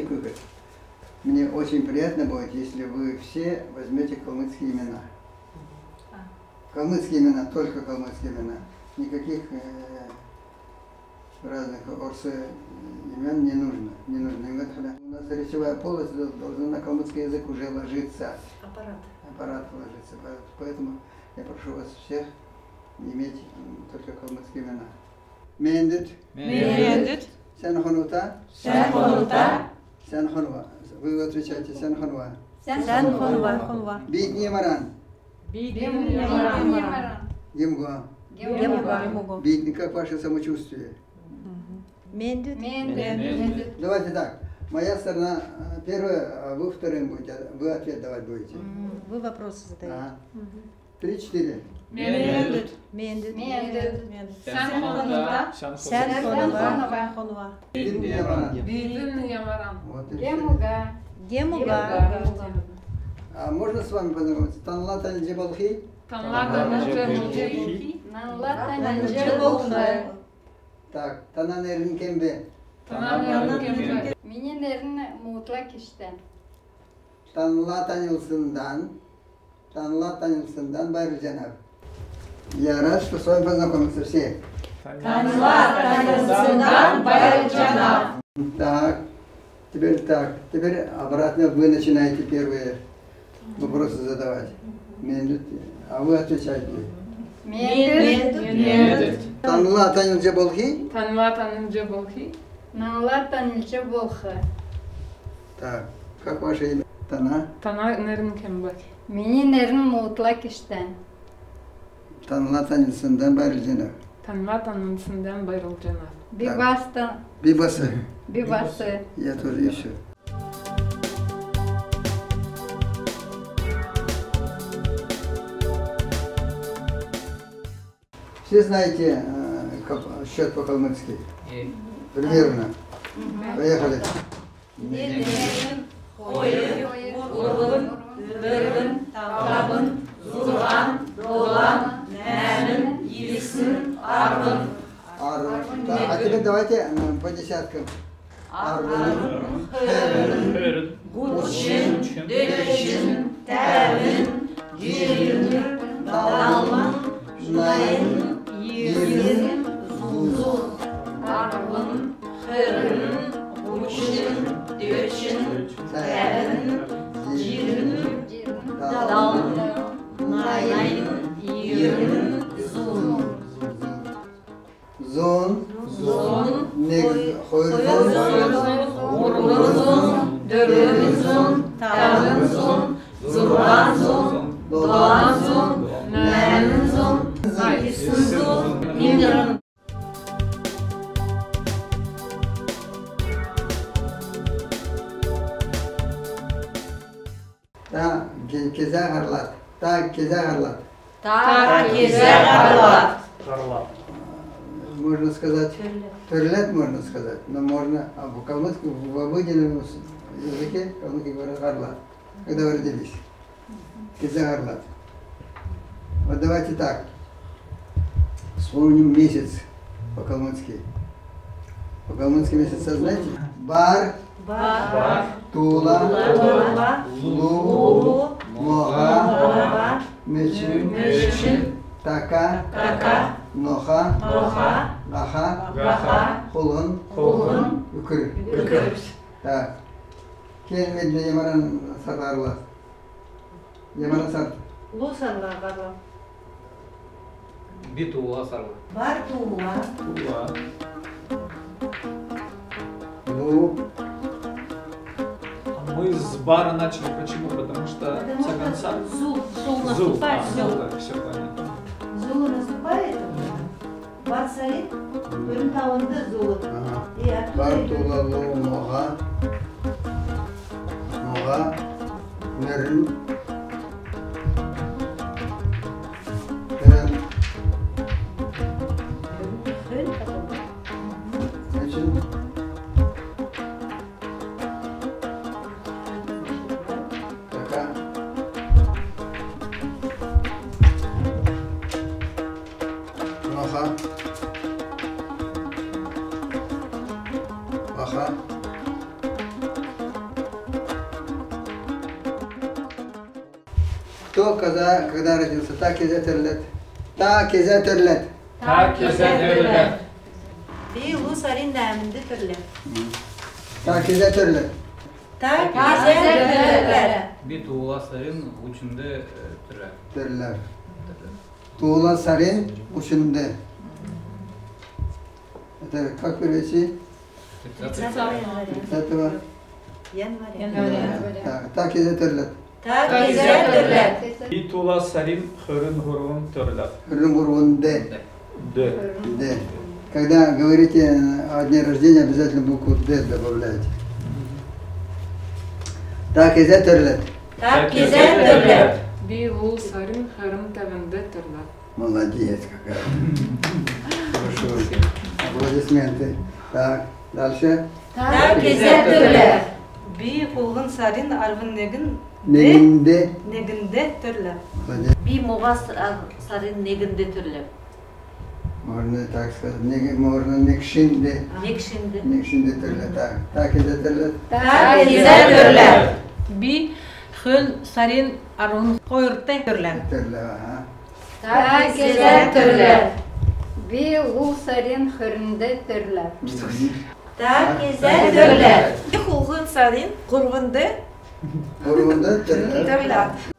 Куколь. Мне очень приятно будет, если вы все возьмете калмыцкие имена. Калмыцкие имена, только калмыцкие имена. Никаких разных имен не нужно. Не нужно. У нас речевая полость должна на калмыцкий язык уже ложиться. Аппарат ложится. Поэтому я прошу вас всех иметь только калмыцкие имена. Мендет. Сянхонута. Сянхонва. Вы отвечаете Сянхонва. Сянхонва. Битнемаран. Емгуа. Битни, как ваше самочувствие? Мендет. Давайте так. Моя сторона первая, а вы вторым будете. Вы ответ давать будете. Вы вопросы задаете. 3-4. Мендет. Сянхонва. Битнемаран. Вот и все. Гемуга. А можно с вами познакомиться? Танлатан Джебалхи? Так, Тананерин Кембе. Minelerin mutlak işten. Tanlатанилсындан Байру Жанаб. Я рад, что с вами познакомиться все. Танлатанилсындан Байру Жанаб. Так, теперь обратно вы начинаете первые вопросы задавать. А вы отвечаете. Танлатанил Джебалхи? Nanlatanilce bolha. Так, как ваше имя? Тана? Minelerin mutlak işten. Tanlатанилсындан Байру Жанаб. Bibası. Я тоже еще. Все знаете счет по-калмыцки? Примерно. Поехали. А теперь давайте по десяткам. Арвын, Хевын, Гучин, Дөчин, Тәвін, Жирін, Далмын, Найын, Ерін, Зузу, Арвын, Хевын, Гучин, Дөчин, Тәвін, Жирін, Далмын, Найын, Ерін, Зузу. Zon, Urluzun, dörlüzun, tavluzun, zurvanzun, dolanzun, nernzun, zayısızun, minrın. Ta keze harlat. Ta keze harlat. Ta keze harlat. Можно сказать, турлет можно сказать, но можно, а по-калмыцки в обыденном языке калмыки говорят гарлат, когда вы родились. Киза гарлат. Вот давайте так, вспомним месяц по-калмыцки. По-калмыцки месяц знаете? Бар, Тула, Лу, Мога, Мечин, Така, Ноха, Гаха, Хулун, Үкір. Так. Кейін медле Ямаран сарларла. Ямаран сар. Лу сарларла. Битула сарла. Бар тула. Лу. Мы с бара начали. Почему? Потому что цыганца. Зул наступает. Все понятно. Зул наступает. Бар стоит. Бөлім тауында зулы. Бар, Тула, Лу, Мога, Мерин, Мечин, Така, Ноха, Гаха, Кто, когда родился, так и затерлет. Так и затерлет. Так kesedirler. Bir ulu sarın namında türlü. Так и затерлет. Tak güzel. Bir tuğla sarın uçunda türer. Türler. Tuğla sarın uçunda. Это как перевести? Этого. Yan var. Так и затерлет. Tak güzel. Bir tuğla sarın hırın hurun türler. Румурунде. D. Д. Когда говорите о дне рождения, обязательно букву Д добавляйте. Так и затерлет. Tak güzel. Bir ул sarın hırım tevinde türler. Молодец какая. Хорошо. Аплодисменты. Так, дальше. Tak güzel. Bir kulun sarın arvın Негинде. neginde türlü. Молодец. Bir muğaz sarın neginde türlü. Можно так сказать. Можно некшинде. Nekşindi. Некшинде терле. Так и затерлет. Tak güzel. Bir hıl sarın arvın koyurte türlü. Терле, ага. Так güzel. Bir ул sarın hırında türler. Tak güzel. Bir kulun sarın kurvunda Румунда терле. türlü.